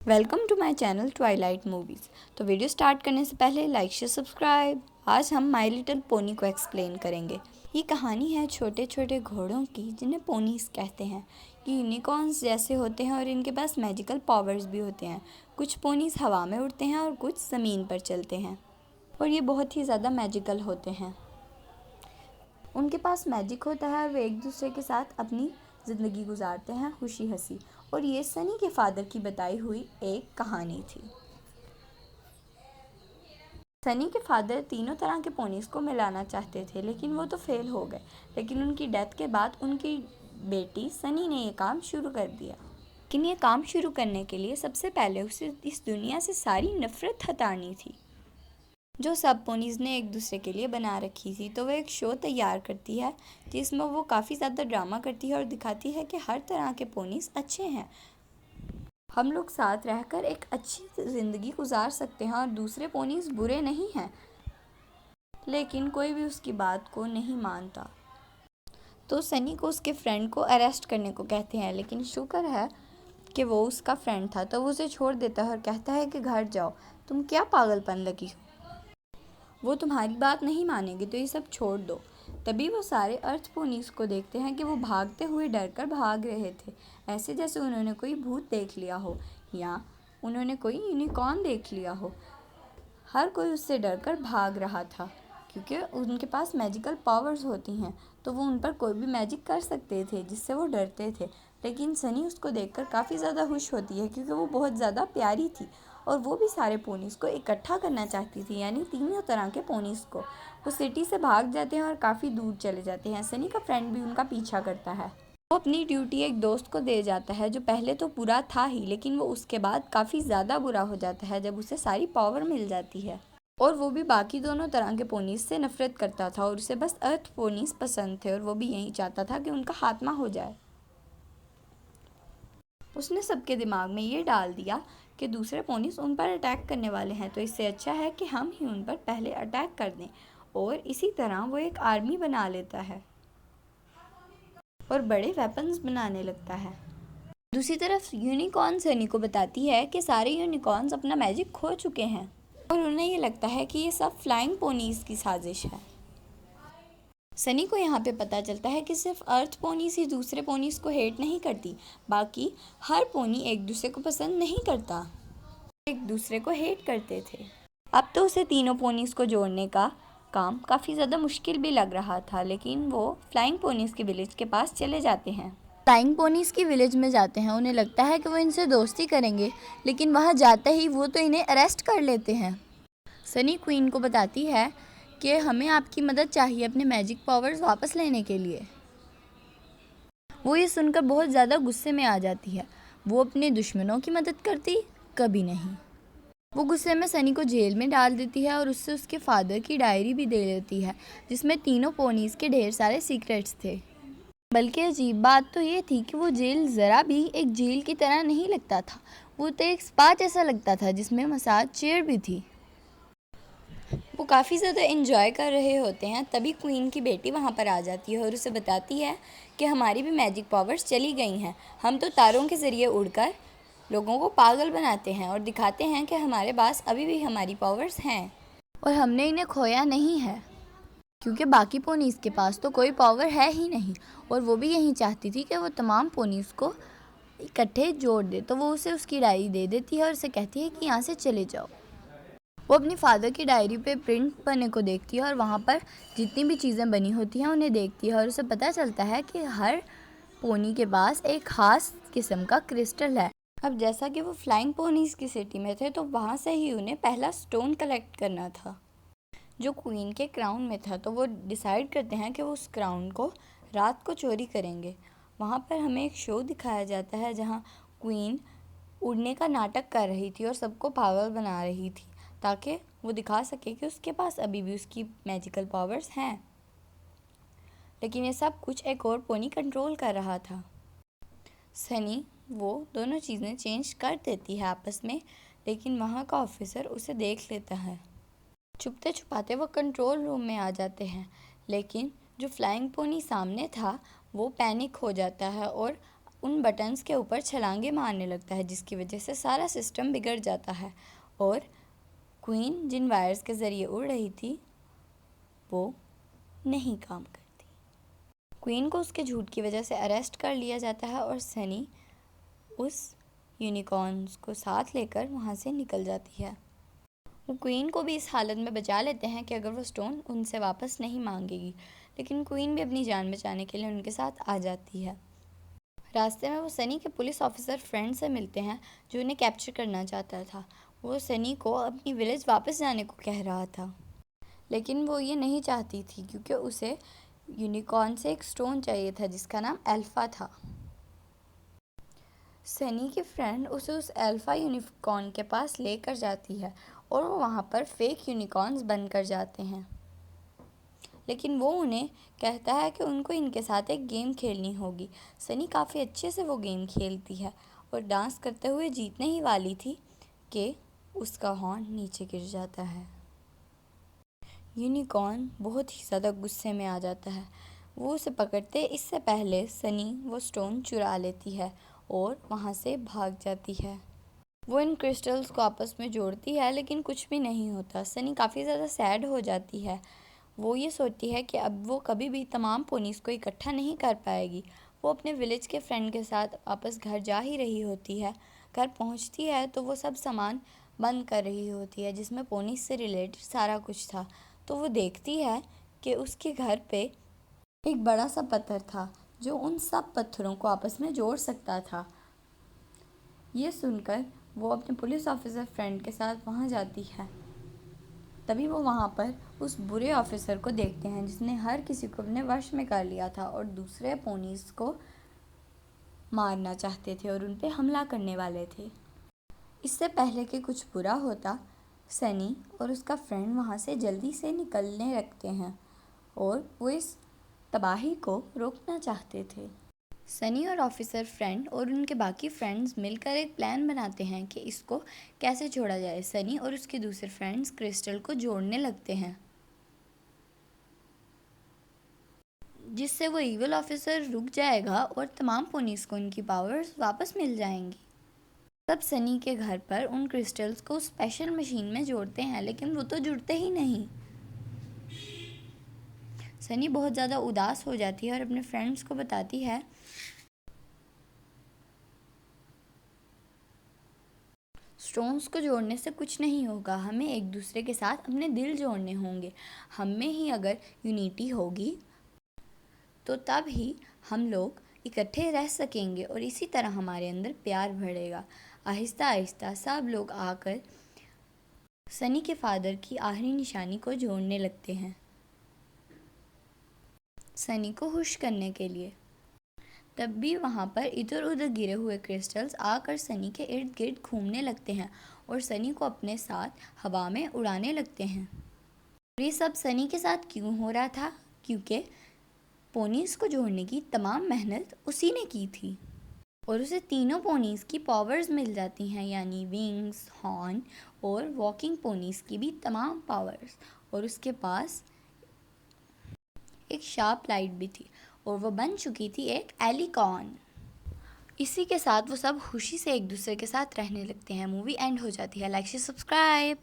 Welcome to my channel Twilight Movies. तो video start करने से पहले लाइक शेयर सब्सक्राइब। आज हम माय लिटिल पोनी को एक्सप्लेन करेंगे। ये कहानी है छोटे छोटे घोड़ों की जिन्हें पोनीज कहते हैं। ये यूनिकॉर्न्स जैसे होते हैं और इनके पास मैजिकल पावर्स भी होते हैं। कुछ पोनीज हवा में उड़ते हैं और कुछ ज़मीन पर चलते हैं और ये बहुत ही ज़्यादा मैजिकल होते हैं। उनके पास मैजिक होता है और वे एक दूसरे के साथ अपनी ज़िंदगी गुजारते हैं खुशी हंसी। और ये सनी के फादर की बताई हुई एक कहानी थी। सनी के फादर तीनों तरह के पोनीज को मिलाना चाहते थे लेकिन वो तो फेल हो गए। लेकिन उनकी डेथ के बाद उनकी बेटी सनी ने ये काम शुरू कर दिया। लेकिन ये काम शुरू करने के लिए सबसे पहले उसे इस दुनिया से सारी नफरत हटानी थी जो सब पोनीज ने एक दूसरे के लिए बना रखी थी। तो वह एक शो तैयार करती है जिसमें वो काफ़ी ज़्यादा ड्रामा करती है और दिखाती है कि हर तरह के पोनीज अच्छे हैं, हम लोग साथ रहकर एक अच्छी ज़िंदगी गुजार सकते हैं और दूसरे पोनीज बुरे नहीं हैं। लेकिन कोई भी उसकी बात को नहीं मानता। तो सनी को उसके फ्रेंड को अरेस्ट करने को कहते हैं, लेकिन शुक्र है कि वो उसका फ्रेंड था तो वो उसे छोड़ देता है और कहता है कि घर जाओ, तुम क्या पागलपन लगी हो, वो तुम्हारी बात नहीं मानेंगे तो ये सब छोड़ दो। तभी वो सारे अर्थ पोनीज को देखते हैं कि वो भागते हुए डरकर भाग रहे थे, ऐसे जैसे उन्होंने कोई भूत देख लिया हो या उन्होंने कोई यूनिकॉर्न देख लिया हो। हर कोई उससे डरकर भाग रहा था क्योंकि उनके पास मैजिकल पावर्स होती हैं तो वो उन पर कोई भी मैजिक कर सकते थे जिससे वो डरते थे। लेकिन सनी उसको देखकर काफ़ी ज़्यादा खुश होती है क्योंकि वो बहुत ज़्यादा प्यारी थी और वो भी सारे पोनीज़ को इकट्ठा करना चाहती थी, यानी तीनों तरह के पोनीज़ को। वो सिटी से भाग जाते हैं और काफ़ी दूर चले जाते हैं। सनी का फ्रेंड भी उनका पीछा करता है। वो अपनी ड्यूटी एक दोस्त को दे जाता है जो पहले तो बुरा था ही, लेकिन वो उसके बाद काफ़ी ज़्यादा बुरा हो जाता है जब उसे सारी पावर मिल जाती है। और वो भी बाकी दोनों तरह के पोनीज से नफरत करता था और उसे बस अर्थ पोनीज पसंद थे और वो भी यही चाहता था कि उनका खात्मा हो जाए। उसने सबके दिमाग में ये डाल दिया कि दूसरे पोनीज उन पर अटैक करने वाले हैं तो इससे अच्छा है कि हम ही उन पर पहले अटैक कर दें। और इसी तरह वो एक आर्मी बना लेता है और बड़े वेपन्स बनाने लगता है। दूसरी तरफ यूनिकॉर्न सनी को बताती है कि सारे यूनिकॉर्न्स अपना मैजिक खो चुके हैं और उन्हें ये लगता है कि ये सब फ्लाइंग पोनीज की साजिश है। सनी को यहाँ पे पता चलता है कि सिर्फ अर्थ पोनीज ही दूसरे पोनीज को हेट नहीं करती, बाकी हर पोनी एक दूसरे को पसंद नहीं करता, एक दूसरे को हेट करते थे। अब तो उसे तीनों पोनीज को जोड़ने का काम काफ़ी ज़्यादा मुश्किल भी लग रहा था, लेकिन वो फ्लाइंग पोनीज के विलेज के पास चले जाते हैं। फ्लाइंग पोनीज की विलेज में जाते हैं, उन्हें लगता है कि वो इनसे दोस्ती करेंगे, लेकिन वहाँ जाते ही वो तो इन्हें अरेस्ट कर लेते हैं। सनी क्वीन को बताती है कि हमें आपकी मदद चाहिए अपने मैजिक पावर्स वापस लेने के लिए। वो ये सुनकर बहुत ज़्यादा गुस्से में आ जाती है। वो अपने दुश्मनों की मदद करती कभी नहीं। वो गुस्से में सनी को जेल में डाल देती है और उससे उसके फादर की डायरी भी दे देती है जिसमें तीनों पोनीज के ढेर सारे सीक्रेट्स थे। बल्कि अजीब बात तो ये थी कि वो जेल ज़रा भी एक जेल की तरह नहीं लगता था, वो तो एक स्पा जैसा लगता था जिसमें मसाज चेयर भी थी। वो काफ़ी ज़्यादा इन्जॉय कर रहे होते हैं, तभी क्वीन की बेटी वहाँ पर आ जाती है और उसे बताती है कि हमारी भी मैजिक पावर्स चली गई हैं, हम तो तारों के ज़रिए उड़कर लोगों को पागल बनाते हैं और दिखाते हैं कि हमारे पास अभी भी हमारी पावर्स हैं और हमने इन्हें खोया नहीं है, क्योंकि बाकी पोनीज़ के पास तो कोई पावर है ही नहीं। और वो भी यही चाहती थी कि वो तमाम पोनीज़ को इकट्ठे जोड़ दे, तो वो उसे उसकी डायरी दे देती है और उसे कहती है कि यहाँ से चले जाओ। वो अपनी फादर की डायरी पे प्रिंट बनने को देखती है और वहाँ पर जितनी भी चीज़ें बनी होती हैं उन्हें देखती है और उसे पता चलता है कि हर पोनी के पास एक ख़ास किस्म का क्रिस्टल है। अब जैसा कि वो फ्लाइंग पोनीज़ की सिटी में थे तो वहाँ से ही उन्हें पहला स्टोन कलेक्ट करना था जो क्वीन के क्राउन में था। तो वो डिसाइड करते हैं कि वो उस क्राउन को रात को चोरी करेंगे। वहाँ पर हमें एक शो दिखाया जाता है जहाँ क्वीन उड़ने का नाटक कर रही थी और सबको पागल बना रही थी ताकि वो दिखा सके कि उसके पास अभी भी उसकी मैजिकल पावर्स हैं। लेकिन ये सब कुछ एक और पोनी कंट्रोल कर रहा था। सनी वो दोनों चीज़ें चेंज कर देती है आपस में, लेकिन वहाँ का ऑफिसर उसे देख लेता है। छुपते छुपाते वो कंट्रोल रूम में आ जाते हैं, लेकिन जो फ्लाइंग पोनी सामने था वो पैनिक हो जाता है और उन बटन्स के ऊपर छलांगे मारने लगता है, जिसकी वजह से सारा सिस्टम बिगड़ जाता है और क्वीन जिन वायर्स के ज़रिए उड़ रही थी वो नहीं काम करती। क्वीन को उसके झूठ की वजह से अरेस्ट कर लिया जाता है और सनी उस यूनिकॉर्न्स को साथ लेकर वहाँ से निकल जाती है। वो क्वीन को भी इस हालत में बचा लेते हैं कि अगर वो स्टोन उनसे वापस नहीं मांगेगी, लेकिन क्वीन भी अपनी जान बचाने के लिए उनके साथ आ जाती है। रास्ते में वो सनी के पुलिस ऑफिसर फ्रेंड से मिलते हैं जो उन्हें कैप्चर करना चाहता था। वो सनी को अपनी विलेज वापस जाने को कह रहा था, लेकिन वो ये नहीं चाहती थी क्योंकि उसे यूनिकॉर्न से एक स्टोन चाहिए था जिसका नाम अल्फा था। सनी की फ्रेंड उसे उस अल्फा यूनिकॉर्न के पास लेकर जाती है और वो वहाँ पर फेक यूनिकॉर्न्स बनकर जाते हैं, लेकिन वो उन्हें कहता है कि उनको इनके साथ एक गेम खेलनी होगी। सनी काफ़ी अच्छे से वो गेम खेलती है और डांस करते हुए जीतने ही वाली थी कि उसका हॉर्न नीचे गिर जाता है। यूनिकॉर्न बहुत ही ज़्यादा गुस्से में आ जाता है। वो उसे पकड़ते इससे पहले सनी वो स्टोन चुरा लेती है और वहाँ से भाग जाती है। वो इन क्रिस्टल्स को आपस में जोड़ती है लेकिन कुछ भी नहीं होता। सनी काफ़ी ज़्यादा सैड हो जाती है। वो ये सोचती है कि अब वो कभी भी तमाम पोनीस को इकट्ठा नहीं कर पाएगी। वो अपने विलेज के फ्रेंड के साथ वापस घर जा ही रही होती है। घर पहुंचती है तो वो सब सामान बंद कर रही होती है जिसमें पोनीस से रिलेटेड सारा कुछ था। तो वो देखती है कि उसके घर पे एक बड़ा सा पत्थर था जो उन सब पत्थरों को आपस में जोड़ सकता था। ये सुनकर वो अपने पुलिस ऑफिसर फ्रेंड के साथ वहाँ जाती है। तभी वो वहाँ पर उस बुरे ऑफिसर को देखते हैं जिसने हर किसी को अपने वश में कर लिया था और दूसरे पोनीस को मारना चाहते थे और उन पे हमला करने वाले थे। इससे पहले कि कुछ बुरा होता, सनी और उसका फ्रेंड वहाँ से जल्दी से निकलने लगते हैं और वो इस तबाही को रोकना चाहते थे। सनी और ऑफिसर फ्रेंड और उनके बाकी फ्रेंड्स मिलकर एक प्लान बनाते हैं कि इसको कैसे छोड़ा जाए। सनी और उसके दूसरे फ्रेंड्स क्रिस्टल को जोड़ने लगते हैं जिससे वो इविल ऑफिसर रुक जाएगा और तमाम पोनीस को उनकी पावर्स वापस मिल जाएंगी। तब सनी के घर पर उन क्रिस्टल्स को स्पेशल मशीन में जोड़ते हैं लेकिन वो तो जुड़ते ही नहीं। सनी बहुत ज़्यादा उदास हो जाती है और अपने फ्रेंड्स को बताती है स्टोन्स को जोड़ने से कुछ नहीं होगा, हमें एक दूसरे के साथ अपने दिल जोड़ने होंगे। हम में ही अगर यूनिटी होगी तो तब ही हम लोग इकट्ठे रह सकेंगे और इसी तरह हमारे अंदर प्यार बढ़ेगा। आहिस्ता आहिस्ता सब लोग आकर सनी के फादर की आखिरी निशानी को जोड़ने लगते हैं सनी को खुश करने के लिए। तब भी वहाँ पर इधर उधर गिरे हुए क्रिस्टल्स आकर सनी के इर्द गिर्द घूमने लगते हैं और सनी को अपने साथ हवा में उड़ाने लगते हैं। ये सब सनी के साथ क्यों हो रहा था? क्योंकि पोनीस को जोड़ने की तमाम मेहनत उसी ने की थी और उसे तीनों पोनीस की पावर्स मिल जाती हैं, यानी विंग्स, हॉर्न और वॉकिंग पोनीस की भी तमाम पावर्स। और उसके पास एक शार्प लाइट भी थी और वो बन चुकी थी एक एलिकॉन। इसी के साथ वो सब खुशी से एक दूसरे के साथ रहने लगते हैं। मूवी एंड हो जाती है। लाइक से सब्सक्राइब।